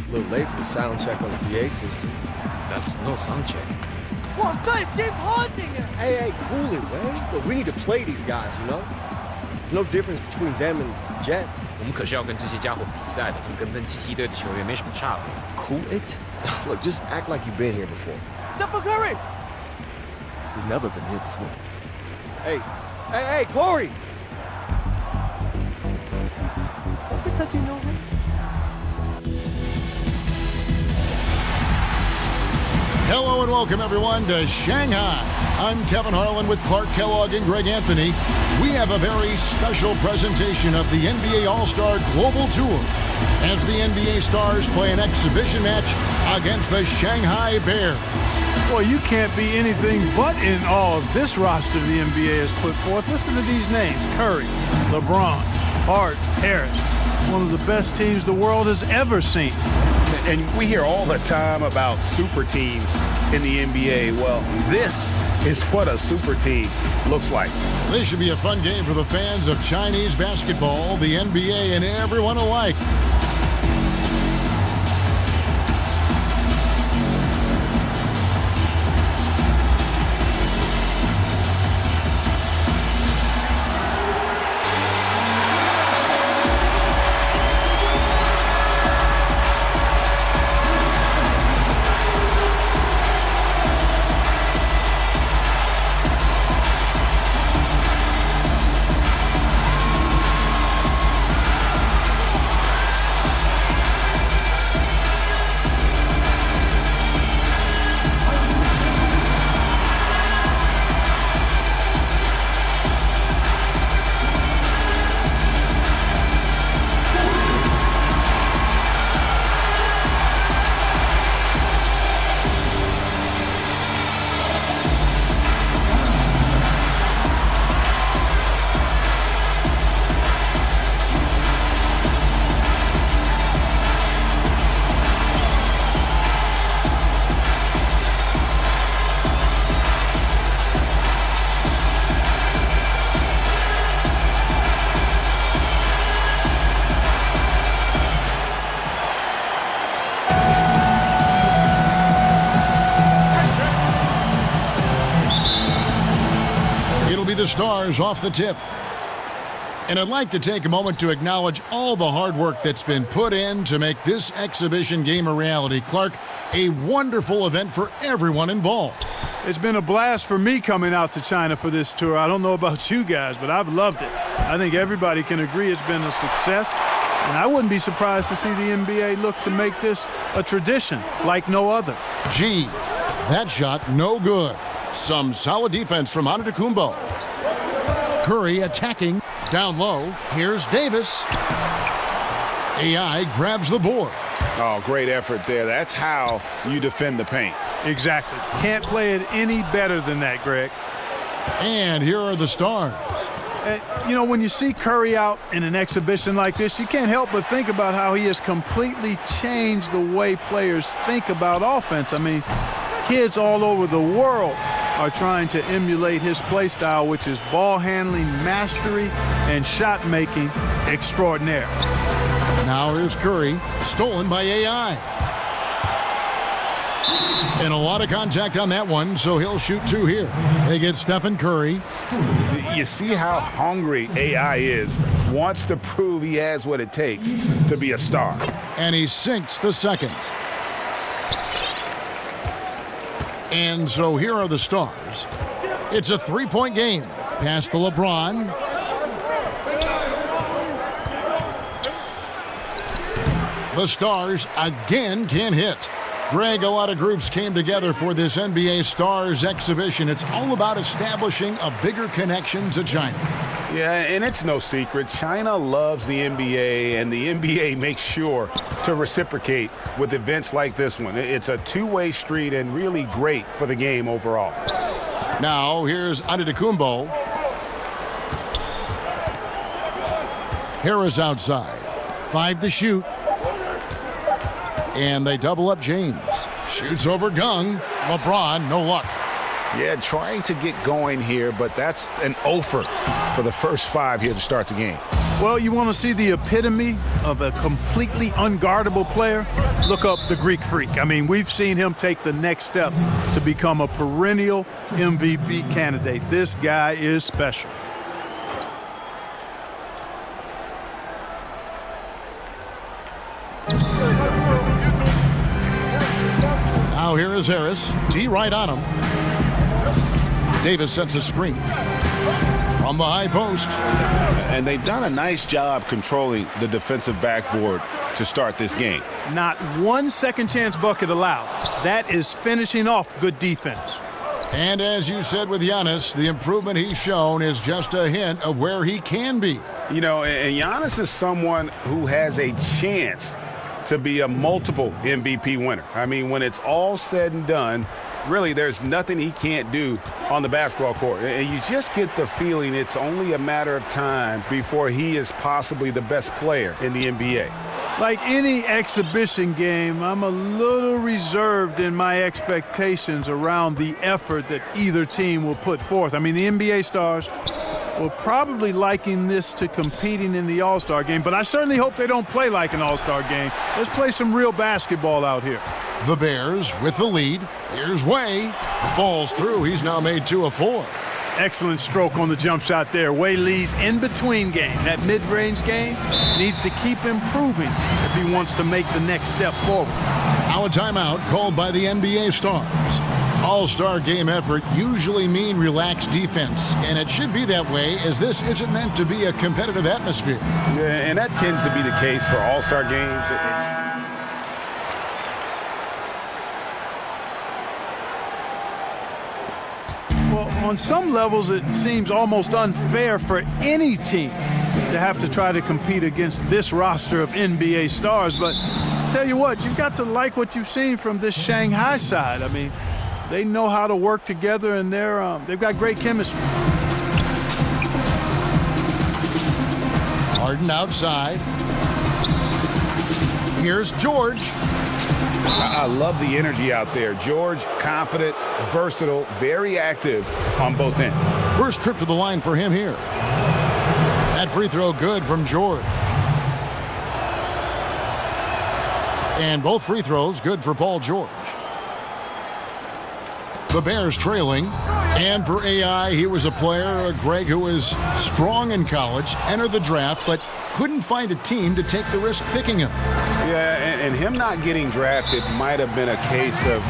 A little late for the sound check on the PA system. That's no sound check. Hey, cool it, man. Look, we need to play these guys, you know? There's no difference between them and Jets. 我们可是要跟这些家伙比赛的，跟机器队的球员没什么差别。Cool it? Look, just act like you've been here before. Stephen Curry! You've never been here before. Hey, Corey! Don't be touching no one. Hello and welcome, everyone, to Shanghai. I'm Kevin Harlan with Clark Kellogg and Greg Anthony. We have a very special presentation of the NBA All-Star Global Tour as the NBA Stars play an exhibition match against the Shanghai Bears. Well, you can't be anything but in awe of this roster the NBA has put forth. Listen to these names: Curry, LeBron, Hart, Harris. One of the best teams the world has ever seen. And we hear all the time about super teams in the NBA. Well, this is what a super team looks like. This should be a fun game for the fans of Chinese basketball, the NBA, and everyone alike. The Stars off the tip. And I'd like to take a moment to acknowledge all the hard work that's been put in to make this exhibition game a reality. Clark, a wonderful event for everyone involved. It's been a blast for me coming out to China for this tour. I don't know about you guys, but I've loved it. I think everybody can agree it's been a success. And I wouldn't be surprised to see the NBA look to make this a tradition like no other. Gee, that shot no good. Some solid defense from Antetokounmpo. Curry attacking down low. Here's Davis. AI grabs the board. Oh, great effort there. That's how you defend the paint. Exactly. Can't play it any better than that, Greg. And here are the Stars. You know, when you see Curry out in an exhibition like this, you can't help but think about how he has completely changed the way players think about offense. I mean, kids all over the world are trying to emulate his play style, which is ball handling mastery and shot making extraordinaire. Now here's Curry, stolen by AI. And a lot of contact on that one, so he'll shoot two here. They get Stephen Curry. You see how hungry AI is. Wants to prove he has what it takes to be a star. And he sinks the second. And so here are the Stars. It's a three-point game. Pass to LeBron. The Stars again can't hit. Greg, a lot of groups came together for this NBA Stars exhibition. It's all about establishing a bigger connection to China. Yeah, and it's no secret. China loves the NBA, and the NBA makes sure to reciprocate with events like this one. It's a two-way street and really great for the game overall. Now, here's Antetokounmpo. Harris outside. 5 to shoot. And they double up James. Shoots over Gung. LeBron, no luck. Yeah, trying to get going here, but that's an offer for the first 5 here to start the game. Well, you want to see the epitome of a completely unguardable player? look up the Greek Freak. I mean, we've seen him take the next step to become a perennial MVP candidate. This guy is special. Now here is Harris. T right on him. Davis sets a screen from the high post. And they've done a nice job controlling the defensive backboard to start this game. Not one second chance bucket allowed. That is finishing off good defense. And as you said with Giannis, the improvement he's shown is just a hint of where he can be. You know, and Giannis is someone who has a chance to be a multiple MVP winner. I mean, when it's all said and done, really there's nothing he can't do on the basketball court. And you just get the feeling it's only a matter of time before he is possibly the best player in the NBA. Like any exhibition game, I'm a little reserved in my expectations around the effort that either team will put forth. I mean, the NBA stars will probably liken this to competing in the All-Star game, but I certainly hope they don't play like an All-Star game. Let's play some real basketball out here. The Bears with the lead. Here's Way. Falls through. He's now made 2 of 4. Excellent stroke on the jump shot there. Way leads in between game. That mid-range game needs to keep improving if he wants to make the next step forward. Now a timeout called by the NBA stars. All-Star game effort usually mean relaxed defense, and it should be that way as this isn't meant to be a competitive atmosphere. Yeah, and that tends to be the case for All-Star games. Well, on some levels, it seems almost unfair for any team to have to try to compete against this roster of NBA stars. But tell you what, you've got to like what you've seen from this Shanghai side. I mean, they know how to work together, and they've got great chemistry. Harden outside. Here's George. I love the energy out there. George, confident, versatile, very active on both ends. First trip to the line for him here. That free throw good from George. And both free throws good for Paul George. The Bears trailing. And for AI, he was a player, Greg, who was strong in college, entered the draft, but couldn't find a team to take the risk picking him. Yeah, and him not getting drafted might have been a case of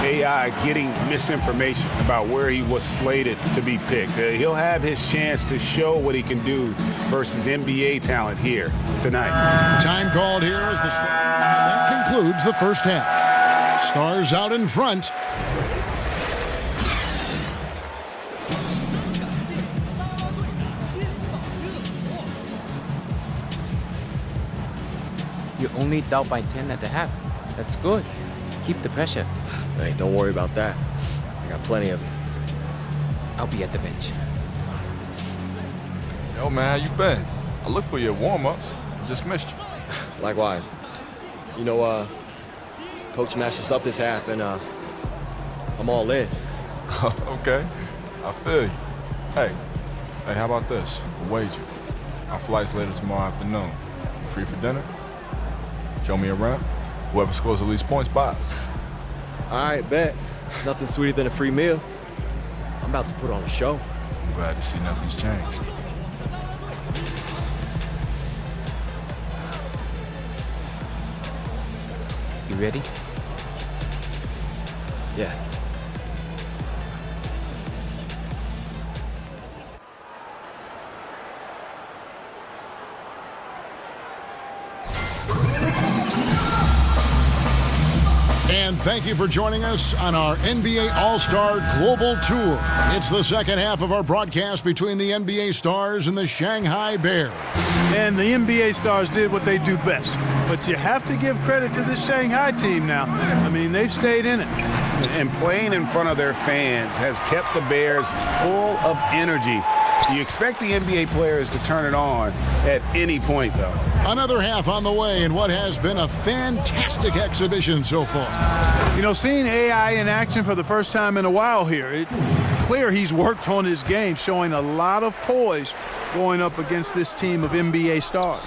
AI getting misinformation about where he was slated to be picked. He'll have his chance to show what he can do versus NBA talent here tonight. Time called here as the start. And that concludes the first half. Stars out in front. You're only down by 10 at the half. That's good. Keep the pressure. Hey, don't worry about that. I got plenty of it. I'll be at the bench. Yo, man, how you been? I looked for you at warm-ups. Just missed you. Likewise. You know, Coach matched us up this half, and I'm all in. Okay, I feel you. Hey, how about this? A wager. Our flight's later tomorrow afternoon. You free for dinner? Show me around. Whoever scores the least points buys. All right, bet. Nothing sweeter than a free meal. I'm about to put on a show. I'm glad to see nothing's changed. You ready? Yeah. And thank you for joining us on our NBA All-Star Global Tour. It's the second half of our broadcast between the NBA Stars and the Shanghai Bears. And the NBA stars did what they do best. But you have to give credit to this Shanghai team now. I mean, they've stayed in it. And playing in front of their fans has kept the Bears full of energy. You expect the NBA players to turn it on at any point, though. Another half on the way in what has been a fantastic exhibition so far. You know, seeing AI in action for the first time in a while here, it's clear he's worked on his game, showing a lot of poise going up against this team of NBA stars.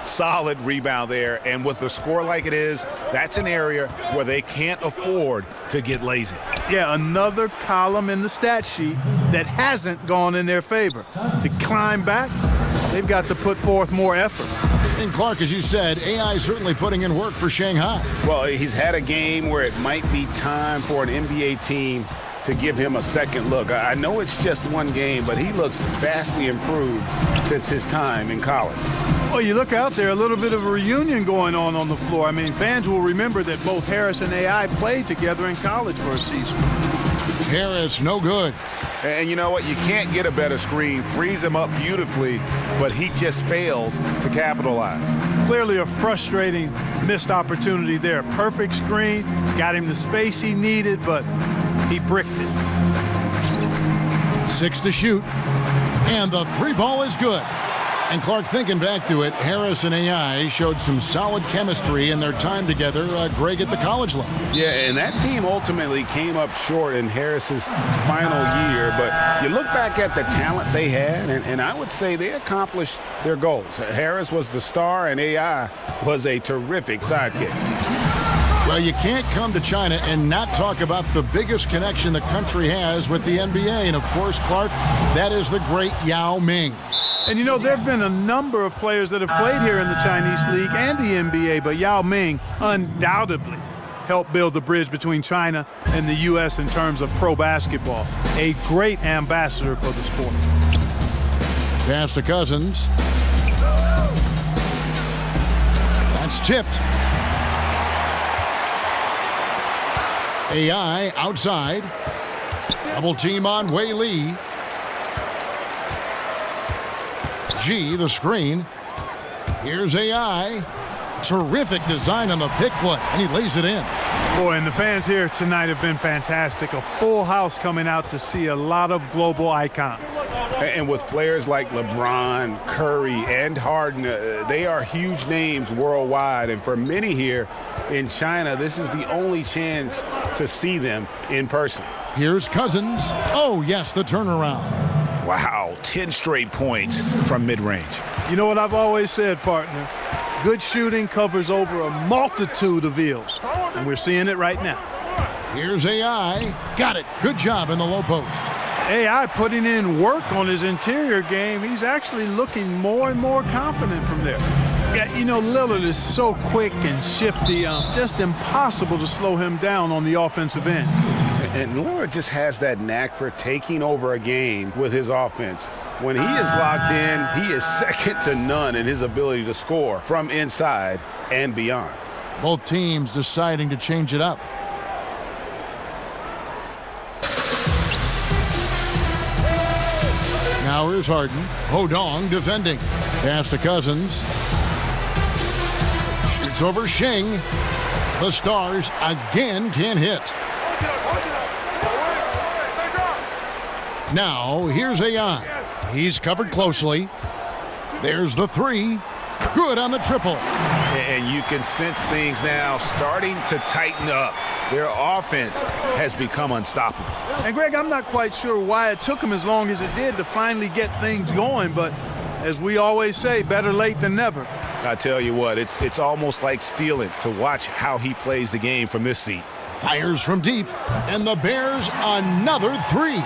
Solid rebound there. And with the score like it is, that's an area where they can't afford to get lazy. Yeah, another column in the stat sheet that hasn't gone in their favor. To climb back, they've got to put forth more effort. And Clark, as you said, AI is certainly putting in work for Shanghai. Well, he's had a game where it might be time for an NBA team to give him a second look. I know it's just one game, but he looks vastly improved since his time in college. Well, you look out there, a little bit of a reunion going on the floor. I mean, fans will remember that both Harris and AI played together in college for a season. Harris, no good. And you know what? You can't get a better screen. Frees him up beautifully, but he just fails to capitalize. Clearly a frustrating missed opportunity there. Perfect screen, got him the space he needed, but he bricked it. 6 to shoot, and the three ball is good. And Clark, thinking back to it, Harris and AI showed some solid chemistry in their time together, Greg, at the college level. Yeah, and that team ultimately came up short in Harris's final year. But you look back at the talent they had, and I would say they accomplished their goals. Harris was the star, and AI was a terrific sidekick. Well, you can't come to China and not talk about the biggest connection the country has with the NBA. And, of course, Clark, that is the great Yao Ming. And, you know, there have been a number of players that have played here in the Chinese League and the NBA, but Yao Ming undoubtedly helped build the bridge between China and the U.S. in terms of pro basketball. A great ambassador for the sport. Pass to Cousins. That's tipped. AI outside. Double team on Wei Lee. G, the screen. Here's AI. Terrific design on the pick play, and he lays it in. Boy, and the fans here tonight have been fantastic. A full house coming out to see a lot of global icons. And with players like LeBron, Curry, and Harden, they are huge names worldwide. And for many here in China, this is the only chance to see them in person. Here's Cousins. Oh, yes, the turnaround. Wow, 10 straight points from mid-range. You know what I've always said, partner? Good shooting covers over a multitude of ills, and we're seeing it right now. Here's AI. Got it. Good job in the low post. AI putting in work on his interior game. He's actually looking more and more confident from there. Yeah, you know, Lillard is so quick and shifty, just impossible to slow him down on the offensive end. And Lillard just has that knack for taking over a game with his offense. When he is locked in, he is second to none in his ability to score from inside and beyond. Both teams deciding to change it up. Now here's Harden. Hodong defending. Pass to Cousins. Shoots over Shing. The Stars again can't hit. Now, here's AI. He's covered closely. There's the three. Good on the triple. And you can sense things now starting to tighten up. Their offense has become unstoppable. And, Greg, I'm not quite sure why it took him as long as it did to finally get things going, but as we always say, better late than never. I tell you what, it's almost like stealing to watch how he plays the game from this seat. Fires from deep, and the Bears another three.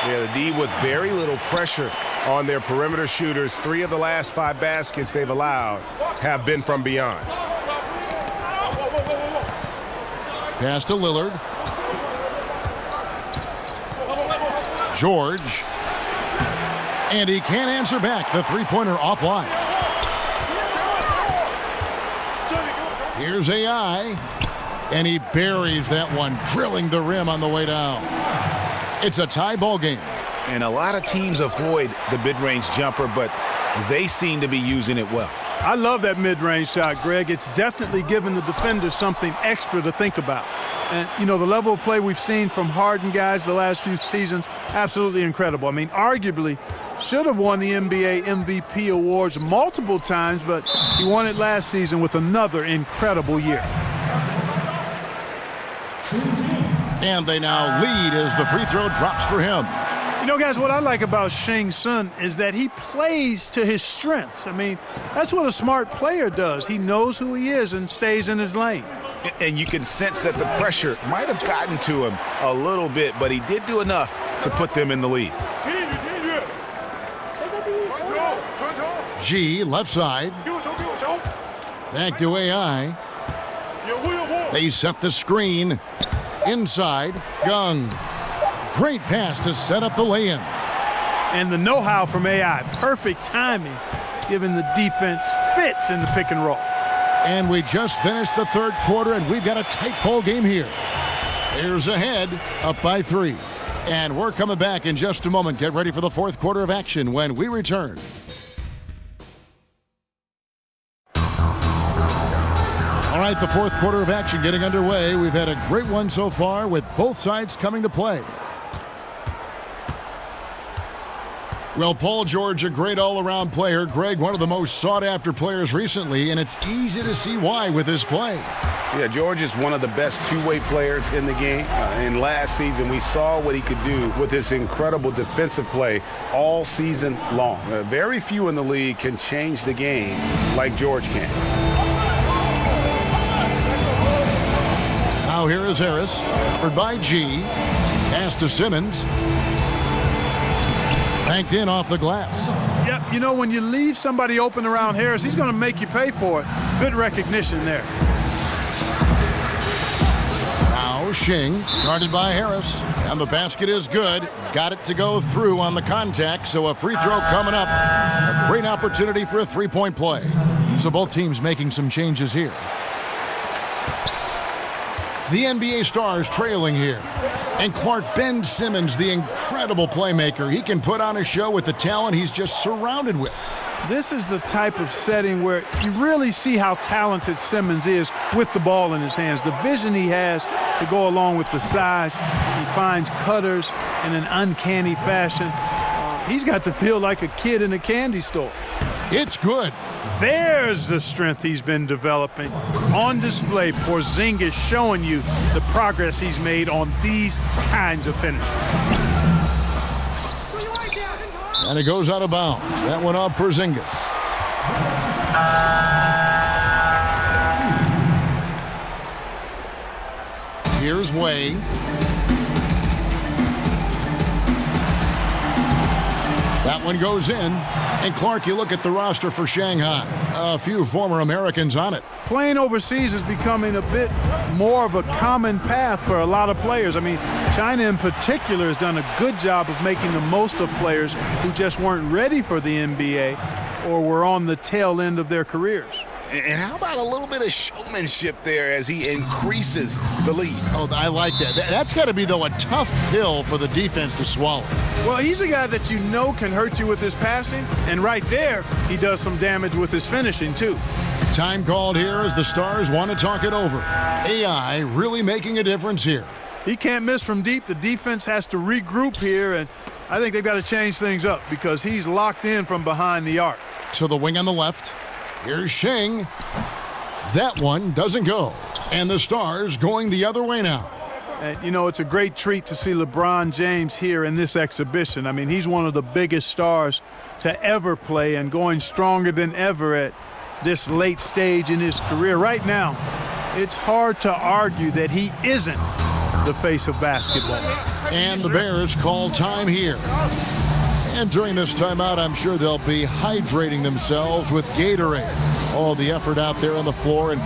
Yeah, the D with very little pressure on their perimeter shooters. 3 of the last 5 baskets they've allowed have been from beyond. Pass to Lillard. George. And he can't answer back. The three-pointer offline. Here's AI. And he buries that one, drilling the rim on the way down. It's a tie ball game. And a lot of teams avoid the mid-range jumper, but they seem to be using it well. I love that mid-range shot, Greg. It's definitely given the defender something extra to think about. And, you know, the level of play we've seen from Harden guys the last few seasons, absolutely incredible. I mean, arguably should have won the NBA MVP awards multiple times, but he won it last season with another incredible year. And they now lead as the free throw drops for him. You know, guys, what I like about Shang Sun is that he plays to his strengths. I mean, that's what a smart player does. He knows who he is and stays in his lane. And you can sense that the pressure might have gotten to him a little bit, but he did do enough to put them in the lead. G, left side. Back to AI. They set the screen. Inside, Gung. Great pass to set up the lay-in. And the know-how from AI. Perfect timing, given the defense fits in the pick and roll. And we just finished the third quarter, and we've got a tight ball game here. Bears ahead, up by 3. And we're coming back in just a moment. Get ready for the fourth quarter of action when we return. All right, the fourth quarter of action getting underway. We've had a great one so far with both sides coming to play. Well, Paul George, a great all-around player. Greg, one of the most sought-after players recently, and it's easy to see why with his play. Yeah, George is one of the best two-way players in the game. And last season, we saw what he could do with his incredible defensive play all season long. Very few in the league can change the game like George can. Now here is Harris, covered by G. Pass to Simmons. Banked in off the glass. Yep, you know, when you leave somebody open around Harris, he's going to make you pay for it. Good recognition there. Now Shing, guarded by Harris. And the basket is good. Got it to go through on the contact, so a free throw coming up. A great opportunity for a three-point play. So both teams making some changes here. The NBA Stars trailing here. And Clark, Ben Simmons, the incredible playmaker. He can put on a show with the talent he's just surrounded with. This is the type of setting where you really see how talented Simmons is with the ball in his hands. The vision he has to go along with the size. He finds cutters in an uncanny fashion. He's got to feel like a kid in a candy store. It's good. There's the strength he's been developing. On display, Porzingis showing you the progress he's made on these kinds of finishes. And it goes out of bounds. That one off Porzingis. Here's Wei. That one goes in. And Clark, you look at the roster for Shanghai. A few former Americans on it. Playing overseas is becoming a bit more of a common path for a lot of players. I mean, China in particular has done a good job of making the most of players who just weren't ready for the NBA or were on the tail end of their careers. And how about a little bit of showmanship there as he increases the lead? Oh, I like that. That's got to be, though, a tough pill for the defense to swallow. Well, he's a guy that you know can hurt you with his passing, and right there, he does some damage with his finishing, too. Time called here as the Stars want to talk it over. AI really making a difference here. He can't miss from deep. The defense has to regroup here, and I think they've got to change things up because he's locked in from behind the arc. To the wing on the left. Here's Shing. That one doesn't go. And the Stars going the other way now. And, you know, it's a great treat to see LeBron James here in this exhibition. I mean, he's one of the biggest stars to ever play and going stronger than ever at this late stage in his career. Right now, it's hard to argue that he isn't the face of basketball. And the Bears call time here. And during this timeout, I'm sure they'll be hydrating themselves with Gatorade. All the effort out there on the floor. And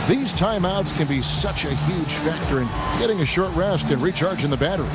these timeouts can be such a huge factor in getting a short rest and recharging the battery.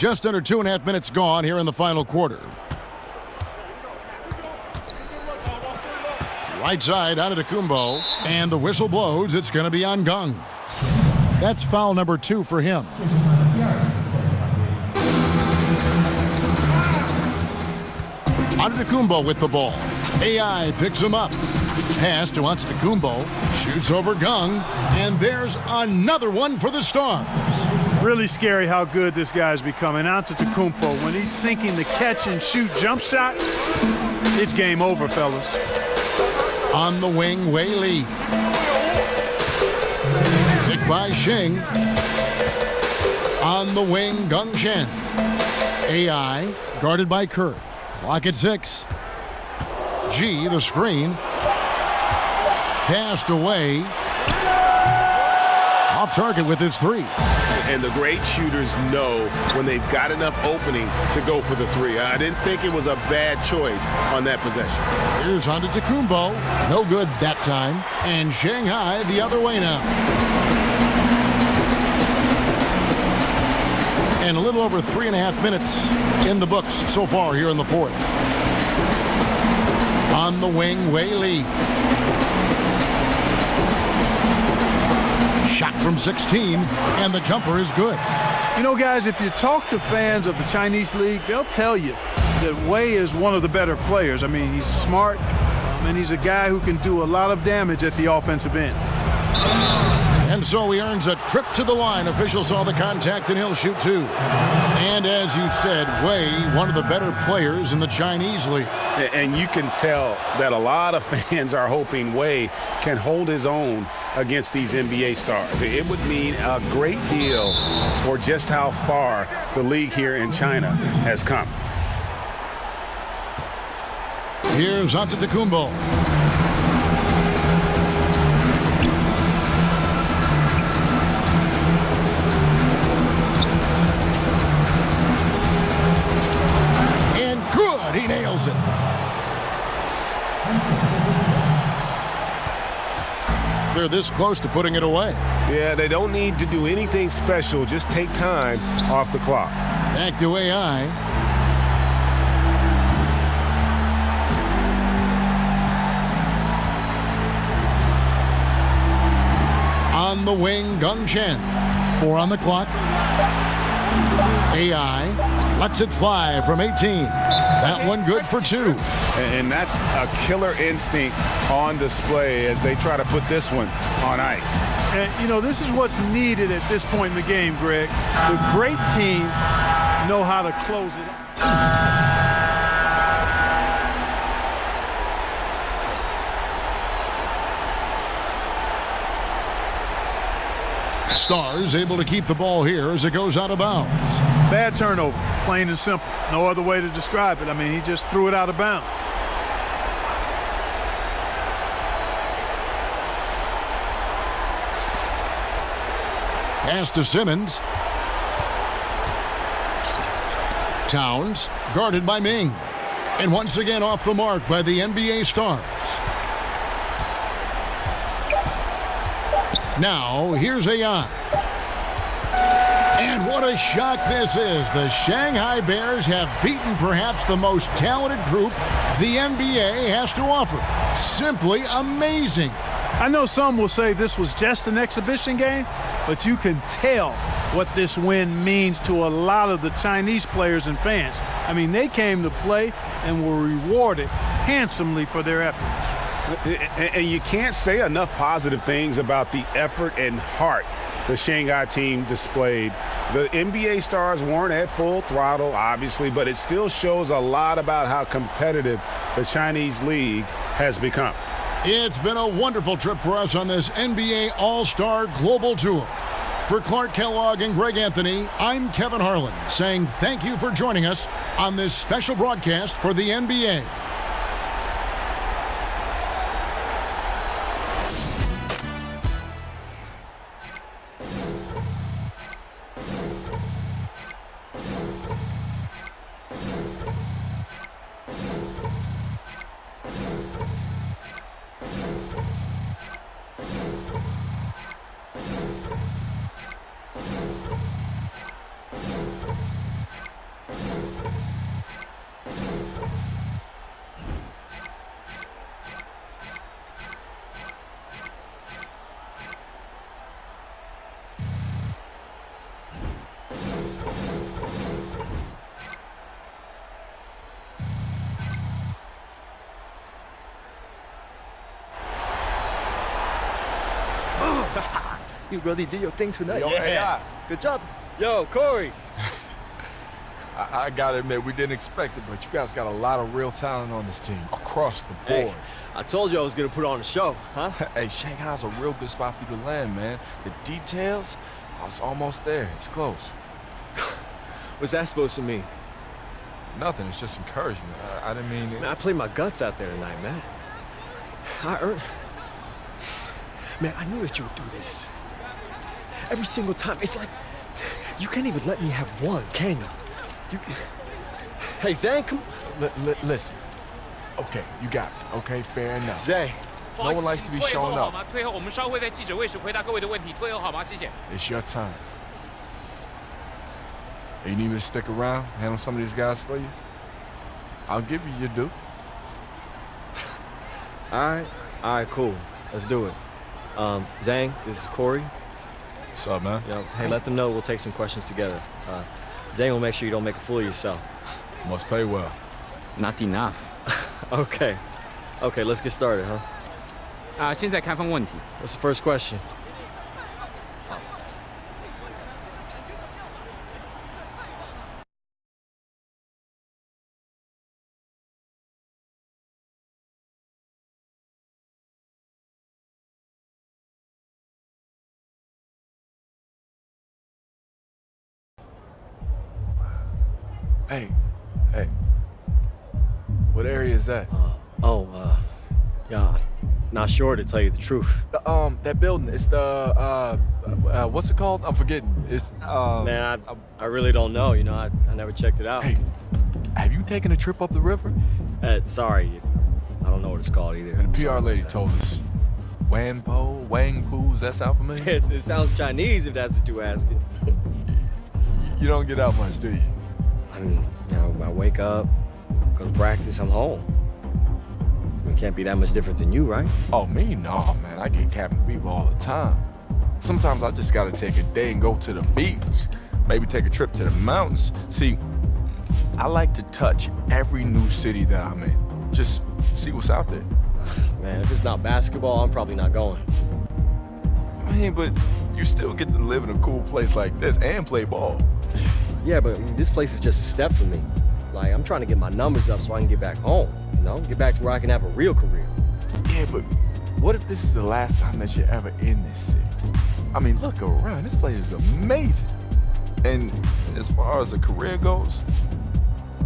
Just under 2.5 minutes gone here in the final quarter. Right side Antetokounmpo, and the whistle blows. It's going to be on Gung. That's foul number 2 for him. Antetokounmpo with the ball. AI picks him up. Pass to Antetokounmpo. Shoots over Gung. And there's another one for the Stars. Really scary how good this guy's becoming. Antetokounmpo, when he's sinking the catch-and-shoot jump shot, it's game over, fellas. On the wing, Wei Li. Picked by Shing. On the wing, Gung Chen. AI guarded by Kerr. Clock at 6. G, the screen. Passed away. Off target with his 3. And the great shooters know when they've got enough opening to go for the 3. I didn't think it was a bad choice on that possession. Here's Antetokounmpo. No good that time. And Shanghai the other way now. And a little over 3.5 minutes in the books so far here in the fourth. On the wing, Wei Li. Shot from 16, and the jumper is good. You know, guys, if you talk to fans of the Chinese league, they'll tell you that Wei is one of the better players. I mean, he's smart, and he's a guy who can do a lot of damage at the offensive end. And so he earns a trip to the line. Official saw the contact, and he'll shoot 2. And as you said, Wei, one of the better players in the Chinese league. And you can tell that a lot of fans are hoping Wei can hold his own against these NBA stars. It would mean a great deal for just how far the league here in China has come. Here's Antetokounmpo. He nails it. They're this close to putting it away. Yeah, they don't need to do anything special. Just take time off the clock. Back to AI. On the wing, Gung Chen. 4 on the clock. AI lets it fly from 18. That one good for 2. And that's a killer instinct on display as they try to put this one on ice. And, you know, this is what's needed at this point in the game, Greg. The great teams know how to close it. Stars able to keep the ball here as it goes out of bounds. Bad turnover, plain and simple. No other way to describe it. I mean, he just threw it out of bounds. Pass to Simmons. Towns guarded by Ming. And once again off the mark by the NBA Stars. Now, here's AI. And what a shock this is. The Shanghai Bears have beaten perhaps the most talented group the NBA has to offer. Simply amazing. I know some will say this was just an exhibition game, but you can tell what this win means to a lot of the Chinese players and fans. I mean, they came to play and were rewarded handsomely for their efforts. And you can't say enough positive things about the effort and heart the Shanghai team displayed. The NBA stars weren't at full throttle, obviously, but it still shows a lot about how competitive the Chinese league has become. It's been a wonderful trip for us on this NBA All-Star Global Tour. For Clark Kellogg and Greg Anthony, I'm Kevin Harlan, saying thank you for joining us on this special broadcast for the NBA. You really did your thing tonight. Yo, AI. Good job. Yo, Corey. I gotta admit, we didn't expect it, but you guys got a lot of real talent on this team, across the board. Hey, I told you I was gonna put on a show, huh? Hey, Shanghai's a real good spot for you to land, man. The details, oh, it's almost there. It's close. What's that supposed to mean? Nothing, it's just encouragement. I didn't mean... Man, I played my guts out there tonight, man. I earned... Man, I knew that you would do this. Every single time. It's like, you can't even let me have one, can you? Hey, Zhang, come... Listen. Okay, you got it. Okay, fair enough. Zhang. No one likes to be showing up. 退后，我们稍后在记者会时回答各位的问题。退后好吗？谢谢。 It's your time. Hey, you need me to stick around, handle some of these guys for you? I'll give you your due. All right, cool. Let's do it. Zhang, this is Corey. What's up, man? You know, hey, let them know we'll take some questions together. Zhang will make sure you don't make a fool of yourself. Must pay well. Not enough. Okay, let's get started, huh? 现在开放问题。 What's the first question? Hey. What area is that? Yeah, not sure to tell you the truth. That building, it's the, what's it called? I'm forgetting. It's, Man, I really don't know, you know, I never checked it out. Hey, have you taken a trip up the river? Sorry, I don't know what it's called either. And the PR Sorry lady about that. told us. Wang Po, does that sound familiar? It sounds Chinese if that's what you're asking. You don't get out much, do you? I mean, you know, I wake up, go to practice, I'm home. I mean, can't be that much different than you, right? Oh, me? No, man. I get cabin fever all the time. Sometimes I just gotta take a day and go to the beach. Maybe take a trip to the mountains. See, I like to touch every new city that I'm in. Just see what's out there. Man, if it's not basketball, I'm probably not going. Man, but you still get to live in a cool place like this and play ball. Yeah, but I mean, this place is just a step for me. Like, I'm trying to get my numbers up so I can get back home, you know? Get back to where I can have a real career. Yeah, but what if this is the last time that you're ever in this city? I mean, look around. This place is amazing. And as far as a career goes,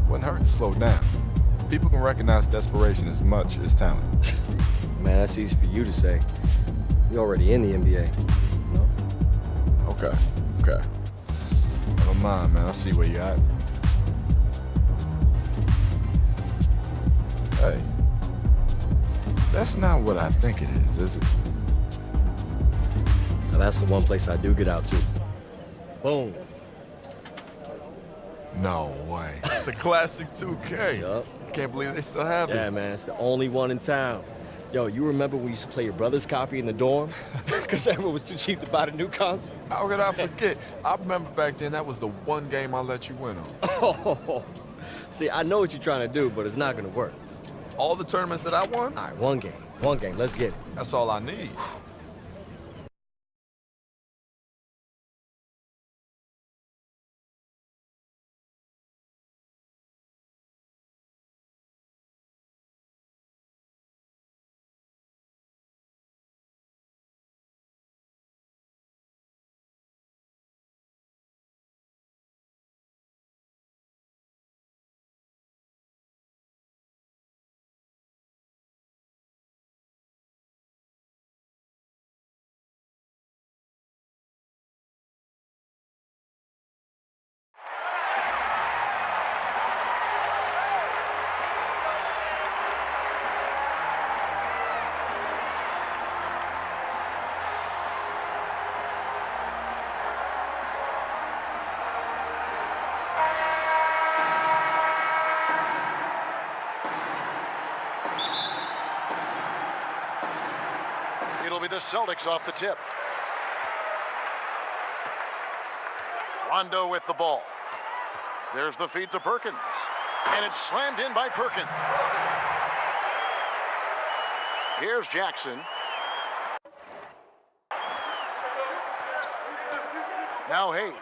wouldn't hurt to slow down. People can recognize desperation as much as talent. Man, that's easy for you to say. You're already in the NBA, you know? Okay. Never mind, man. I see where you're at. Hey, that's not what I think it is it? Now, that's the one place I do get out to. Boom. No way. It's a classic 2K. Yup. Can't believe they still have Yeah, this. man, it's the only one in town. Yo, you remember when we used to play your brother's copy in the dorm? Because everyone was too cheap to buy the new console? How could I forget? I remember back then that was the one game I let you win on. Oh, see, I know what you're trying to do, but it's not going to work. All the tournaments that I won, All right, one game, let's get it. that's all I need. It'll be the Celtics off the tip. Rondo with the ball. There's the feed to Perkins. And it's slammed in by Perkins. Here's Jackson. Now Hayes.